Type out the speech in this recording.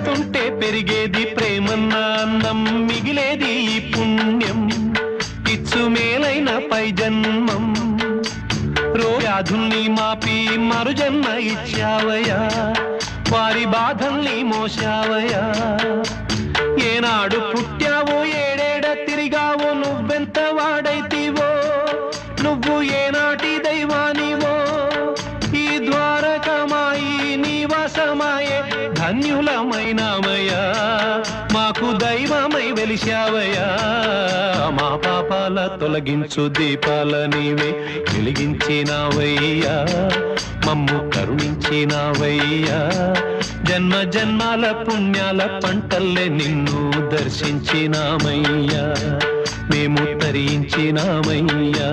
పెడుతుంటే పెరిగేది ప్రేమన్న అన్నం, మిగిలేది ఈ పుణ్యం ఇచ్చు మేలైన పై జన్మం. వ్యాధుల్ని మాపి మరుజన్మ ఇచ్చావయ్యా, వారి బాధల్ని మోసావయ్యా. ఏనాడు పుట్టావో ఏడేడ తిరిగావో, నువ్వెంత వాడైతివో, నువ్వు ఏనాటి దైవానివో. ఈ ద్వారకమాయి నివాసమాయే ధన్యులమైనామయ్యా, మాకు దైవమై వెలిశావయ్యా. మా పాపాల తొలగించు దీపాల నీవే వెలిగించినావయ్యా, మమ్ము కరుణించినావయ్యా. జన్మ జన్మాల పుణ్యాల పంటల్లే నిన్ను దర్శించినామయ్యా, మేము తరించినామయ్యా.